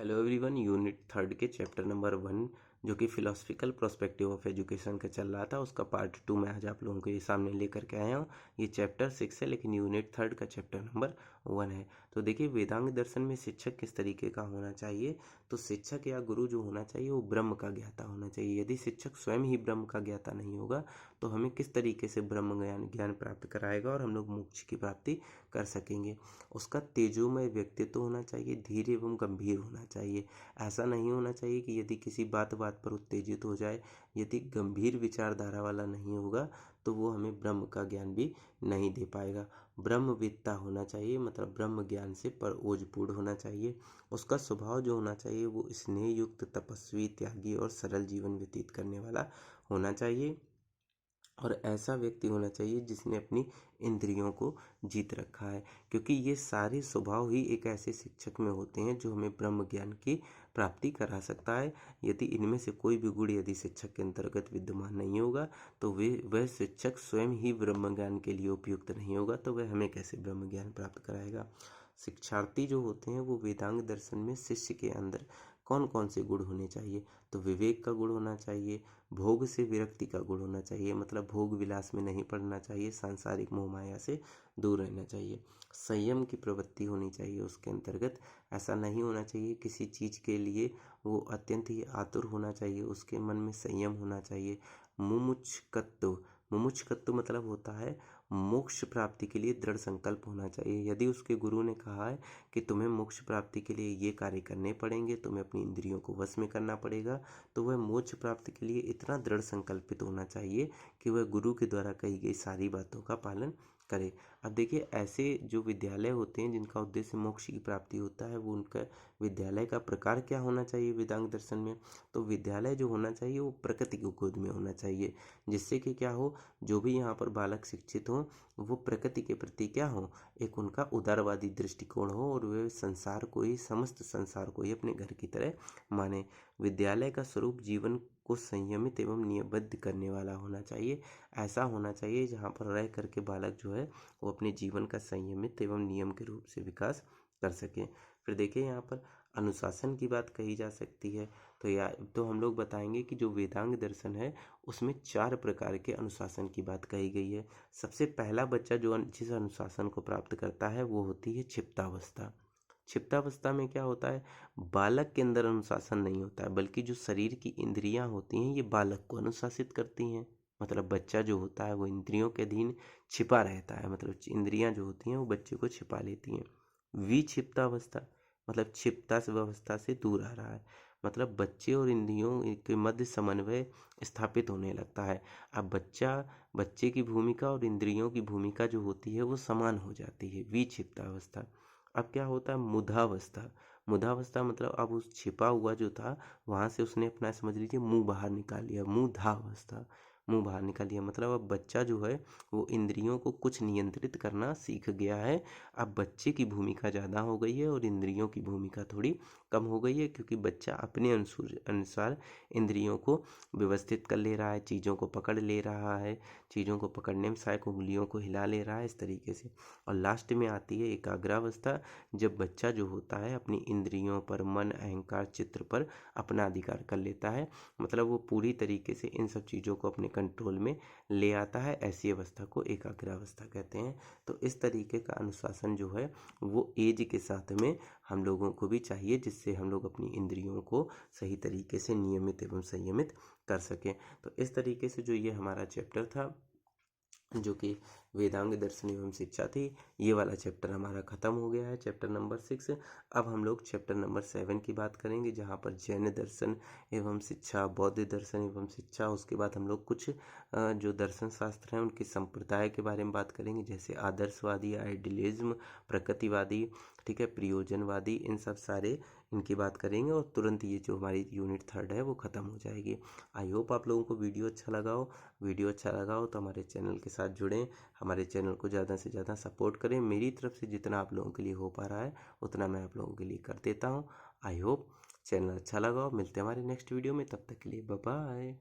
Hello everyone, unit third के chapter number 1 जो कि फिलोसफिकल प्रोस्पेक्टिव ऑफ एजुकेशन का चल रहा था, उसका पार्ट 2 मैं आज आप लोगों के सामने लेकर के आया हूँ। ये चैप्टर 6 है, लेकिन यूनिट थर्ड का चैप्टर नंबर 1 है। तो देखिए, वेदांग दर्शन में शिक्षक किस तरीके का होना चाहिए। तो शिक्षक या गुरु जो होना चाहिए वो ब्रह्म का ज्ञाता होना चाहिए। यदि शिक्षक स्वयं ही ब्रह्म का ज्ञाता नहीं होगा तो हमें किस तरीके से ब्रह्म ज्ञान प्राप्त कराएगा और हम लोग मोक्ष की प्राप्ति कर सकेंगे। उसका तेजोमय व्यक्तित्व होना चाहिए, धीर एवं गंभीर होना चाहिए। ऐसा नहीं होना चाहिए कि यदि किसी बात पर उत्तेजित हो जाए, यदि गंभीर विचारधारा वाला नहीं होगा तो वो हमें ब्रह्म का ज्ञान भी नहीं दे पाएगा। ब्रह्मविद्ता होना चाहिए, मतलब ब्रह्म ज्ञान से पर ओजपूर्ण होना चाहिए। उसका स्वभाव जो होना चाहिए वो स्नेह युक्त, तपस्वी, त्यागी और सरल जीवन व्यतीत करने वाला होना चाहिए। और ऐसा व्यक्ति होना चाहिए जिसने अपनी इंद्रियों को जीत रखा है, क्योंकि ये सारे स्वभाव ही एक ऐसे शिक्षक में होते हैं जो हमें ब्रह्म ज्ञान की प्राप्ति करा सकता है। यदि इनमें से कोई भी गुण यदि शिक्षक के अंतर्गत विद्यमान नहीं होगा तो वह शिक्षक स्वयं ही ब्रह्म ज्ञान के लिए उपयुक्त नहीं होगा, तो वह हमें कैसे ब्रह्म ज्ञान प्राप्त कराएगा। शिक्षार्थी जो होते हैं वो वेदांग दर्शन में शिष्य के अंदर कौन कौन से गुण होने चाहिए। तो विवेक का गुण होना चाहिए, भोग से विरक्ति का गुण होना चाहिए, मतलब भोग विलास में नहीं पड़ना चाहिए, सांसारिक मोह माया से दूर रहना चाहिए। संयम की प्रवृत्ति होनी चाहिए उसके अंतर्गत। ऐसा नहीं होना चाहिए किसी चीज़ के लिए वो अत्यंत ही आतुर होना चाहिए, उसके मन में संयम होना चाहिए। मुमुक्षुकत्व, मुमुक्षुकत्व मतलब होता है मोक्ष प्राप्ति के लिए दृढ़ संकल्प होना चाहिए। यदि उसके गुरु ने कहा है कि तुम्हें मोक्ष प्राप्ति के लिए ये कार्य करने पड़ेंगे, तुम्हें अपनी इंद्रियों को वश में करना पड़ेगा, तो वह मोक्ष प्राप्ति के लिए इतना दृढ़ संकल्पित होना चाहिए कि वह गुरु के द्वारा कही गई सारी बातों का पालन करे। अब देखिए, ऐसे जो विद्यालय होते हैं जिनका उद्देश्य मोक्ष की प्राप्ति होता है, वो उनका विद्यालय का प्रकार क्या होना चाहिए वेदांग दर्शन में। तो विद्यालय जो होना चाहिए वो प्रकृति की गोद में होना चाहिए, जिससे कि क्या हो, जो भी यहाँ पर बालक शिक्षित हो वो प्रकृति के प्रति क्या हो, एक उनका उदारवादी दृष्टिकोण हो और वे संसार को ही, समस्त संसार को ही अपने घर की तरह माने। विद्यालय का स्वरूप जीवन को संयमित एवं नियमबद्ध करने वाला होना चाहिए। ऐसा होना चाहिए जहाँ पर रह करके बालक जो है वो अपने जीवन का संयमित एवं नियम के रूप से विकास कर सके। फिर देखिए, यहाँ पर अनुशासन की बात कही जा सकती है। तो हम लोग बताएंगे कि जो वेदांग दर्शन है उसमें 4 प्रकार के अनुशासन की बात कही गई है। सबसे पहला बच्चा जो जिस अनुशासन को प्राप्त करता है वो होती है क्षिप्तावस्था। क्षिप्तावस्था में क्या होता है, बालक के अंदर अनुशासन नहीं होता है, बल्कि जो शरीर की इंद्रियां होती हैं ये बालक को अनुशासित करती हैं। मतलब बच्चा जो होता है वो इंद्रियों के अधीन छिपा रहता है, मतलब इंद्रियां जो होती हैं वो बच्चे को छिपा लेती हैं। विक्षिप्तावस्था मतलब क्षिप्ता व्यवस्था से दूर आ रहा है, मतलब बच्चे और इंद्रियों के मध्य समन्वय स्थापित होने लगता है। अब बच्चे की भूमिका और इंद्रियों की भूमिका जो होती है वो समान हो जाती है, विक्षिप्तावस्था। अब क्या होता है, मुदावस्था। मुदावस्था मतलब अब उस छिपा हुआ जो था वहां से उसने अपना, समझ लीजिए, मुंह बाहर निकाल लिया, मुदावस्था। मुंह बाहर निकाल लिया मतलब अब बच्चा जो है वो इंद्रियों को कुछ नियंत्रित करना सीख गया है। अब बच्चे की भूमिका ज़्यादा हो गई है और इंद्रियों की भूमिका थोड़ी कम हो गई है, क्योंकि बच्चा अपने अनुसार इंद्रियों को व्यवस्थित कर ले रहा है, चीज़ों को पकड़ ले रहा है, चीज़ों को पकड़ने में सहायक उंगलियों को हिला ले रहा है, इस तरीके से। और लास्ट में आती है एकाग्रावस्था, जब बच्चा जो होता है अपनी इंद्रियों पर, मन, अहंकार, चित्र पर अपना अधिकार कर लेता है, मतलब वो पूरी तरीके से इन सब चीज़ों को अपने कंट्रोल में ले आता है। ऐसी अवस्था को एकाग्रावस्था कहते हैं। तो इस तरीके का अनुशासन जो है वो एज के साथ में हम लोगों को भी चाहिए, जिससे हम लोग अपनी इंद्रियों को सही तरीके से नियमित एवं संयमित कर सकें। तो इस तरीके से जो ये हमारा चैप्टर था जो कि वेदांग दर्शन एवं शिक्षा थी, ये वाला चैप्टर हमारा खत्म हो गया है, चैप्टर नंबर 6। अब हम लोग चैप्टर नंबर 7 की बात करेंगे, जहाँ पर जैन दर्शन एवं शिक्षा, बौद्ध दर्शन एवं शिक्षा, उसके बाद हम लोग कुछ जो दर्शन शास्त्र हैं उनके संप्रदाय के बारे में बात करेंगे, जैसे आदर्शवादी, आइडियलिज्म, प्रकृतिवादी, ठीक है, प्रयोजनवादी, इन सब सारे इनकी बात करेंगे और तुरंत ये जो हमारी यूनिट थर्ड है वो ख़त्म हो जाएगी। आई होप आप लोगों को वीडियो अच्छा लगा हो। वीडियो अच्छा लगा हो तो हमारे चैनल के साथ जुड़ें, हमारे चैनल को ज़्यादा से ज़्यादा सपोर्ट करें। मेरी तरफ से जितना आप लोगों के लिए हो पा रहा है उतना मैं आप लोगों के लिए कर देता हूँ। आई होप चैनल अच्छा लगा हो। मिलते हैं हमारे नेक्स्ट वीडियो में, तब तक के लिए बाय बाय।